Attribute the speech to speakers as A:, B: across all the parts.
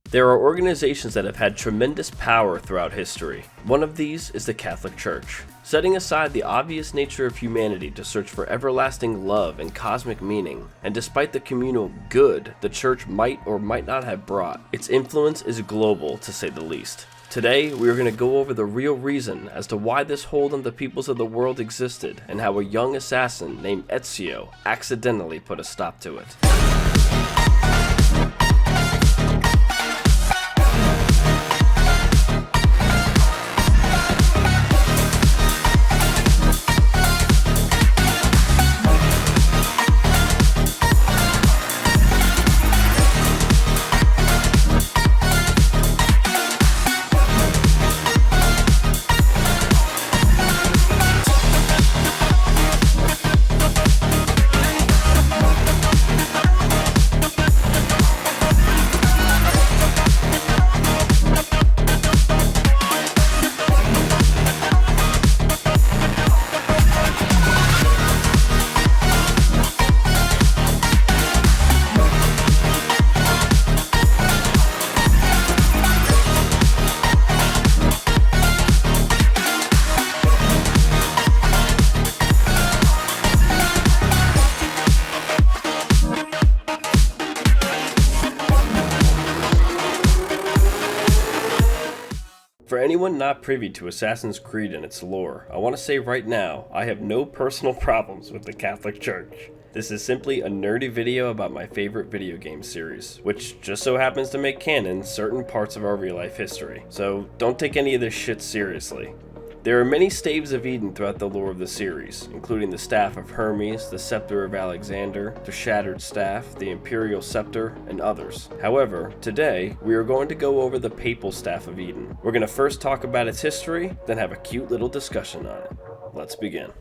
A: There are organizations that have had tremendous power throughout history. One of these is the Catholic Church. Setting aside the obvious nature of humanity to search for everlasting love and cosmic meaning, and despite the communal good the Church might or might not have brought, its influence is global to say the least. Today, we are going to go over the real reason as to why this hold on the peoples of the world existed, and how a young assassin named Ezio accidentally put a stop to it. For anyone not privy to Assassin's Creed and its lore, I want to say right now, I have no personal problems with the Catholic Church. This is simply a nerdy video about my favorite video game series, which just so happens to make canon certain parts of our real-life history. So don't take any of this shit seriously. There are many staves of Eden throughout the lore of the series, including the Staff of Hermes, the Scepter of Alexander, the Shattered Staff, the Imperial Scepter, and others. However, today, we are going to go over the Papal Staff of Eden. We're going to first talk about its history, then have a cute little discussion on it. Let's begin.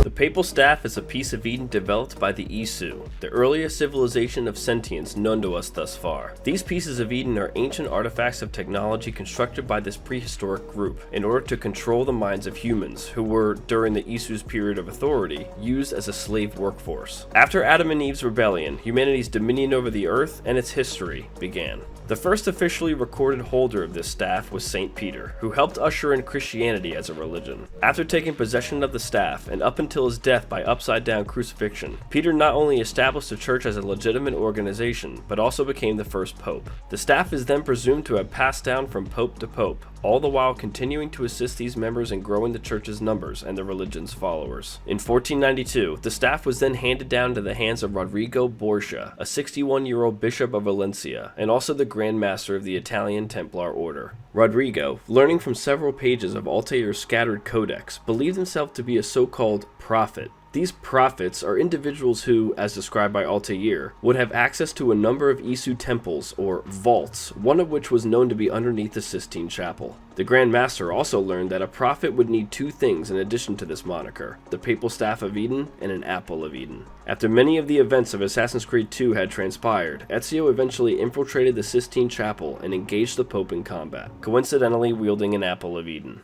A: The Papal Staff is a piece of Eden developed by the Isu, the earliest civilization of sentience known to us thus far. These pieces of Eden are ancient artifacts of technology constructed by this prehistoric group in order to control the minds of humans who were, during the Isu's period of authority, used as a slave workforce. After Adam and Eve's rebellion, humanity's dominion over the earth and its history began. The first officially recorded holder of this staff was Saint Peter, who helped usher in Christianity as a religion. After taking possession of the staff, and up until his death by upside-down crucifixion, Peter not only established the church as a legitimate organization, but also became the first pope. The staff is then presumed to have passed down from pope to pope, all the while continuing to assist these members in growing the church's numbers and the religion's followers. In 1492, the staff was then handed down to the hands of Rodrigo Borgia, a 61-year-old bishop of Valencia, and also the Grand Master of the Italian Templar Order. Rodrigo, learning from several pages of Altair's scattered codex, believed himself to be a so-called prophet. These prophets are individuals who, as described by Altair, would have access to a number of Isu temples, or vaults, one of which was known to be underneath the Sistine Chapel. The Grand Master also learned that a prophet would need two things in addition to this moniker: the Papal Staff of Eden and an Apple of Eden. After many of the events of Assassin's Creed 2 had transpired, Ezio eventually infiltrated the Sistine Chapel and engaged the Pope in combat, coincidentally wielding an Apple of Eden.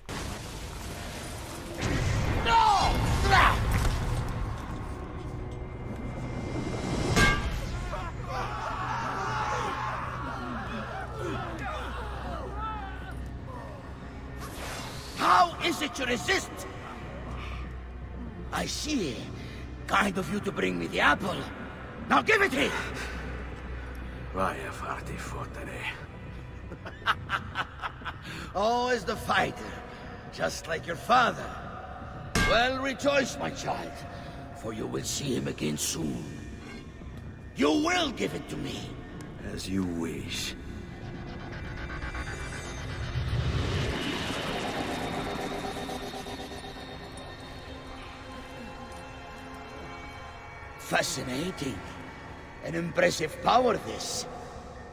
B: How is it you resist? I see. Kind of you to bring me the apple. Now give it here!
C: Vai a farti fottere.
B: Always the fighter, just like your father. Well, rejoice, my child, for you will see him again soon. You will give it to me.
C: As you wish.
B: Fascinating. An impressive power, this.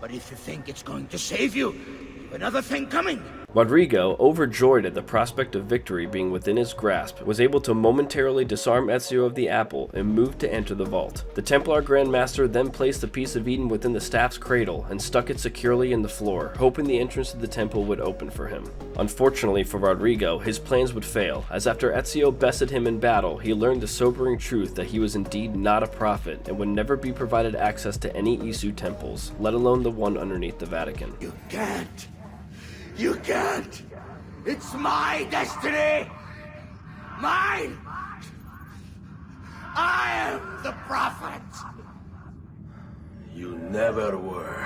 B: But if you think it's going to save you, you've another thing coming.
A: Rodrigo, overjoyed at the prospect of victory being within his grasp, was able to momentarily disarm Ezio of the apple and moved to enter the vault. The Templar Grand Master then placed the piece of Eden within the staff's cradle and stuck it securely in the floor, hoping the entrance to the temple would open for him. Unfortunately for Rodrigo, his plans would fail, as after Ezio bested him in battle, he learned the sobering truth that he was indeed not a prophet and would never be provided access to any Isu temples, let alone the one underneath the Vatican.
B: You can't! You can't! It's my destiny! Mine! I am the prophet!
C: You never were.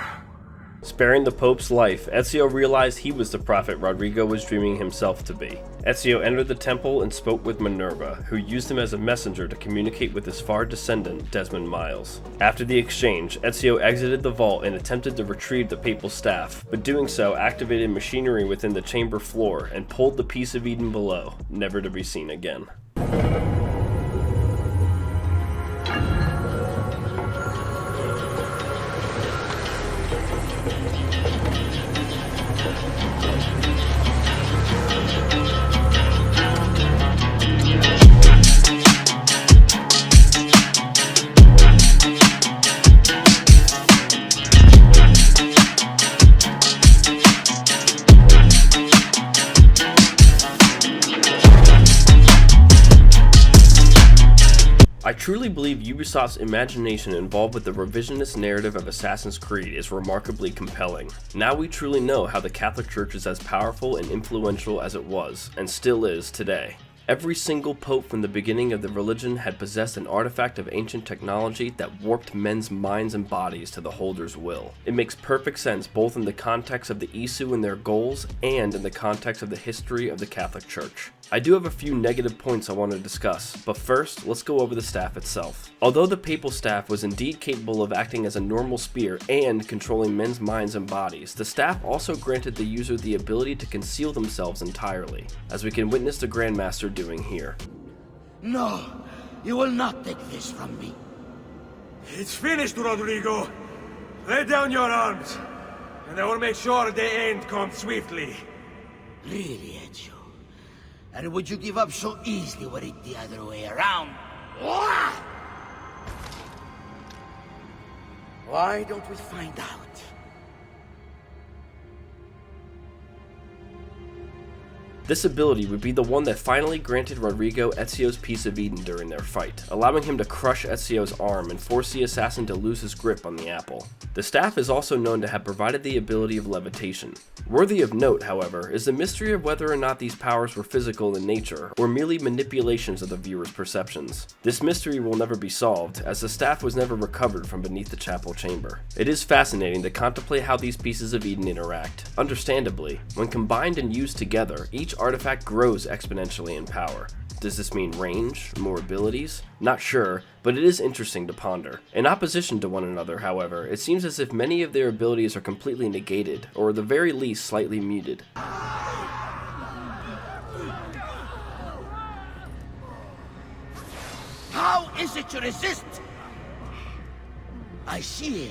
A: Sparing the Pope's life, Ezio realized he was the prophet Rodrigo was dreaming himself to be. Ezio entered the temple and spoke with Minerva, who used him as a messenger to communicate with his far descendant, Desmond Miles. After the exchange, Ezio exited the vault and attempted to retrieve the papal staff, but doing so activated machinery within the chamber floor and pulled the piece of Eden below, never to be seen again. I truly believe Ubisoft's imagination involved with the revisionist narrative of Assassin's Creed is remarkably compelling. Now we truly know how the Catholic Church is as powerful and influential as it was, and still is today. Every single pope from the beginning of the religion had possessed an artifact of ancient technology that warped men's minds and bodies to the holder's will. It makes perfect sense both in the context of the Isu and their goals, and in the context of the history of the Catholic Church. I do have a few negative points I want to discuss, but first, let's go over the staff itself. Although the papal staff was indeed capable of acting as a normal spear and controlling men's minds and bodies, the staff also granted the user the ability to conceal themselves entirely, as we can witness the Grand Master doing here.
B: No, you will not take this from me.
D: It's finished, Rodrigo. Lay down your arms, and I will make sure the end comes swiftly.
B: Really, Ezio? And would you give up so easily were it the other way around? Why don't we find out?
A: This ability would be the one that finally granted Rodrigo Ezio's piece of Eden during their fight, allowing him to crush Ezio's arm and force the assassin to lose his grip on the apple. The staff is also known to have provided the ability of levitation. Worthy of note, however, is the mystery of whether or not these powers were physical in nature, or merely manipulations of the viewer's perceptions. This mystery will never be solved, as the staff was never recovered from beneath the chapel chamber. It is fascinating to contemplate how these pieces of Eden interact. Understandably, when combined and used together, each artifact grows exponentially in power. Does this mean range? More abilities? Not sure, but it is interesting to ponder. In opposition to one another, however, it seems as if many of their abilities are completely negated, or at the very least slightly muted.
B: How is it you resist? I see.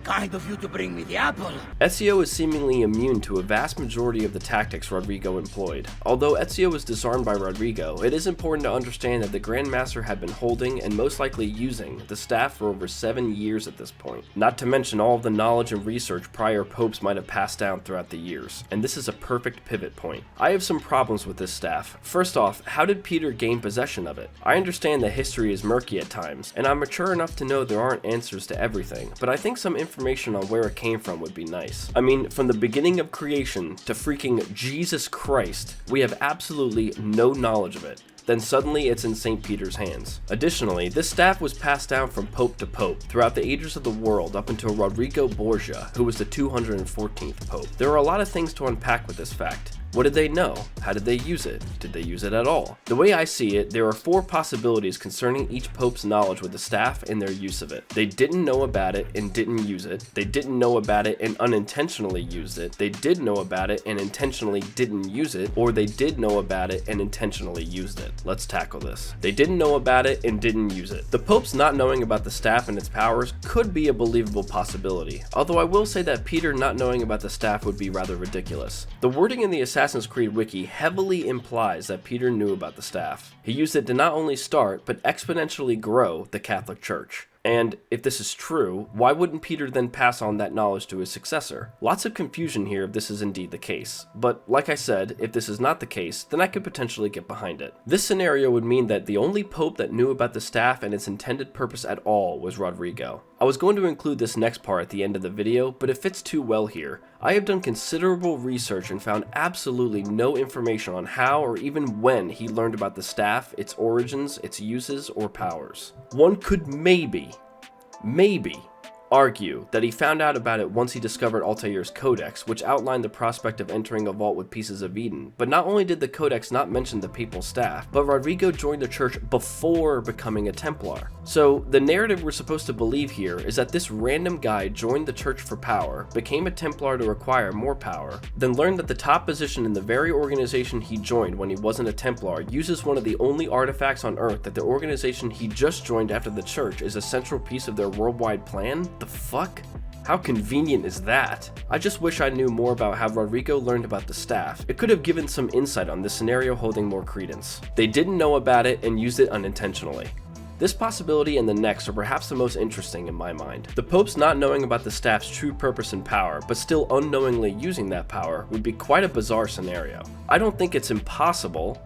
B: Kind of you to bring me the apple.
A: Ezio is seemingly immune to a vast majority of the tactics Rodrigo employed. Although Ezio was disarmed by Rodrigo, it is important to understand that the Grand Master had been holding, and most likely using, the staff for over 7 years at this point. Not to mention all of the knowledge and research prior popes might have passed down throughout the years, and this is a perfect pivot point. I have some problems with this staff. First off, how did Peter gain possession of it? I understand that history is murky at times, and I'm mature enough to know there aren't answers to everything, but I think some information on where it came from would be nice. I mean, from the beginning of creation to freaking Jesus Christ, we have absolutely no knowledge of it. Then suddenly it's in St. Peter's hands. Additionally, this staff was passed down from pope to pope throughout the ages of the world up until Rodrigo Borgia, who was the 214th pope. There are a lot of things to unpack with this fact. What did they know? How did they use it? Did they use it at all? The way I see it, there are 4 possibilities concerning each pope's knowledge with the staff and their use of it. They didn't know about it and didn't use it. They didn't know about it and unintentionally used it. They did know about it and intentionally didn't use it. Or they did know about it and intentionally used it. Let's tackle this. They didn't know about it and didn't use it. The pope's not knowing about the staff and its powers could be a believable possibility, although I will say that Peter not knowing about the staff would be rather ridiculous. The wording in the Assassin's Creed wiki heavily implies that Peter knew about the staff. He used it to not only start, but exponentially grow the Catholic Church. And if this is true, why wouldn't Peter then pass on that knowledge to his successor? Lots of confusion here if this is indeed the case. But like I said, if this is not the case, then I could potentially get behind it. This scenario would mean that the only pope that knew about the staff and its intended purpose at all was Rodrigo. I was going to include this next part at the end of the video, but it fits too well here. I have done considerable research and found absolutely no information on how or even when he learned about the staff, its origins, its uses, or powers. One could maybe argue that he found out about it once he discovered Altair's Codex, which outlined the prospect of entering a vault with pieces of Eden. But not only did the Codex not mention the papal staff, but Rodrigo joined the church before becoming a Templar. So the narrative we're supposed to believe here is that this random guy joined the church for power, became a Templar to acquire more power, then learned that the top position in the very organization he joined when he wasn't a Templar uses one of the only artifacts on Earth that the organization he just joined after the church is a central piece of their worldwide plan? The fuck? How convenient is that? I just wish I knew more about how Rodrigo learned about the staff. It could have given some insight on this scenario holding more credence. They didn't know about it and used it unintentionally. This possibility and the next are perhaps the most interesting in my mind. The Pope's not knowing about the staff's true purpose and power, but still unknowingly using that power, would be quite a bizarre scenario. I don't think it's impossible,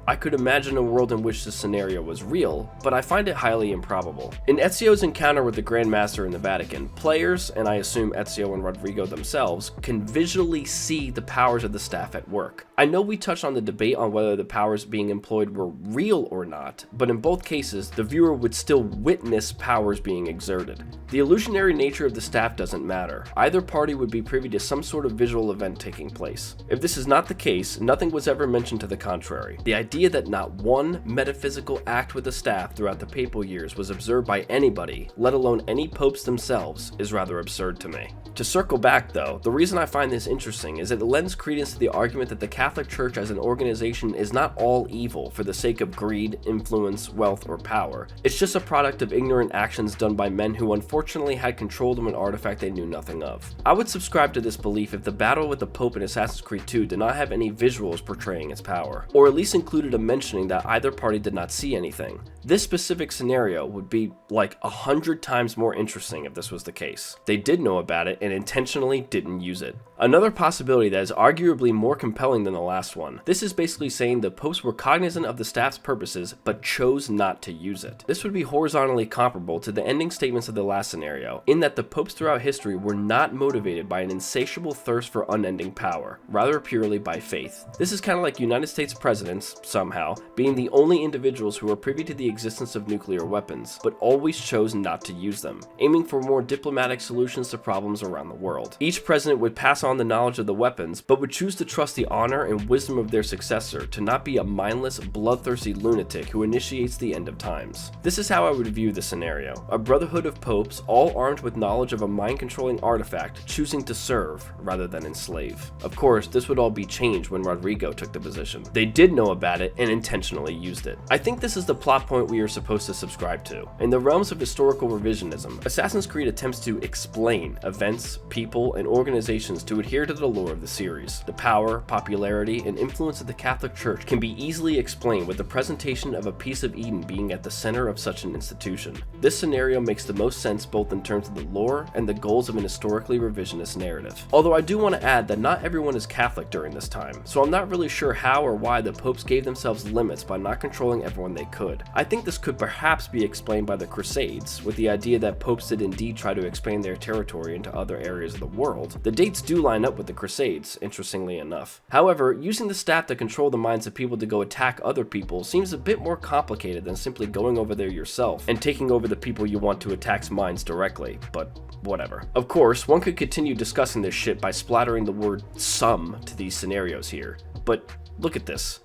A: I could imagine a world in which this scenario was real, but I find it highly improbable. In Ezio's encounter with the Grand Master in the Vatican, players, and I assume Ezio and Rodrigo themselves, can visually see the powers of the staff at work. I know we touched on the debate on whether the powers being employed were real or not, but in both cases, the viewer would still witness powers being exerted. The illusionary nature of the staff doesn't matter. Either party would be privy to some sort of visual event taking place. If this is not the case, nothing was ever mentioned to the contrary. The idea that not one metaphysical act with the staff throughout the papal years was observed by anybody, let alone any popes themselves, is rather absurd to me. To circle back though, the reason I find this interesting is that it lends credence to the argument that the Catholic Church as an organization is not all evil for the sake of greed, influence, wealth, or power. It's just a product of ignorant actions done by men who unfortunately had control of an artifact they knew nothing of. I would subscribe to this belief if the battle with the Pope in Assassin's Creed 2 did not have any visuals portraying its power, or at least included a mentioning that either party did not see anything. This specific scenario would be like 100 times more interesting if this was the case. They did know about it and intentionally didn't use it. Another possibility that is arguably more compelling than the last one. This is basically saying the popes were cognizant of the staff's purposes but chose not to use it. This would be horizontally comparable to the ending statements of the last scenario, in that the popes throughout history were not motivated by an insatiable thirst for unending power, rather purely by faith. This is kind of like United States presidents, somehow, being the only individuals who were privy to the existence of nuclear weapons, but always chose not to use them, aiming for more diplomatic solutions to problems around the world. Each president would pass on the knowledge of the weapons, but would choose to trust the honor and wisdom of their successor to not be a mindless, bloodthirsty lunatic who initiates the end of times. This is how I would view the scenario. A brotherhood of popes, all armed with knowledge of a mind-controlling artifact, choosing to serve rather than enslave. Of course, this would all be changed when Rodrigo took the position. They did know about it and intentionally used it. I think this is the plot point we are supposed to subscribe to. In the realms of historical revisionism, Assassin's Creed attempts to explain events, people, and organizations to adhere to the lore of the series. The power, popularity, and influence of the Catholic Church can be easily explained with the presentation of a piece of Eden being at the center of such an institution. This scenario makes the most sense both in terms of the lore and the goals of an historically revisionist narrative. Although I do want to add that not everyone is Catholic during this time, so I'm not really sure how or why the popes gave themselves limits by not controlling everyone they could. I think this could perhaps be explained by the Crusades, with the idea that popes did indeed try to expand their territory into other areas of the world. The dates do line up with the Crusades, interestingly enough. However, using the staff to control the minds of people to go attack other people seems a bit more complicated than simply going over there yourself and taking over the people you want to attack's minds directly, but whatever. Of course, one could continue discussing this shit by splattering the word "some" to these scenarios here, but look at this.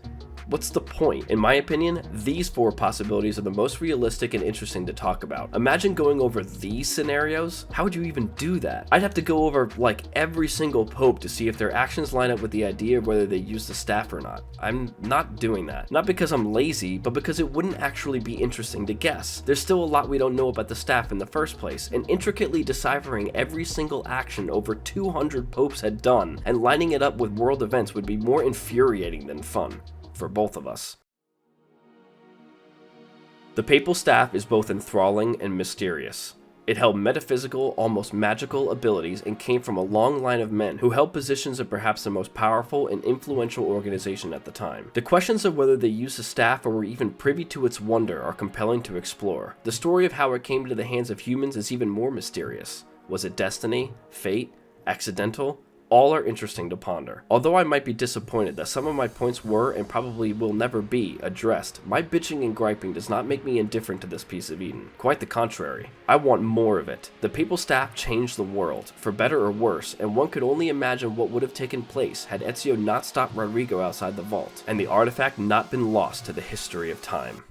A: What's the point? In my opinion, these 4 possibilities are the most realistic and interesting to talk about. Imagine going over these scenarios. How would you even do that? I'd have to go over like every single pope to see if their actions line up with the idea of whether they use the staff or not. I'm not doing that. Not because I'm lazy, but because it wouldn't actually be interesting to guess. There's still a lot we don't know about the staff in the first place, and intricately deciphering every single action over 200 popes had done and lining it up with world events would be more infuriating than fun. For both of us. The papal staff is both enthralling and mysterious. It held metaphysical, almost magical abilities and came from a long line of men who held positions of perhaps the most powerful and influential organization at the time. The questions of whether they used the staff or were even privy to its wonder are compelling to explore. The story of how it came into the hands of humans is even more mysterious. Was it destiny, fate, accidental? All are interesting to ponder. Although I might be disappointed that some of my points were, and probably will never be, addressed, my bitching and griping does not make me indifferent to this piece of Eden. Quite the contrary. I want more of it. The papal staff changed the world, for better or worse, and one could only imagine what would have taken place had Ezio not stopped Rodrigo outside the vault, and the artifact not been lost to the history of time.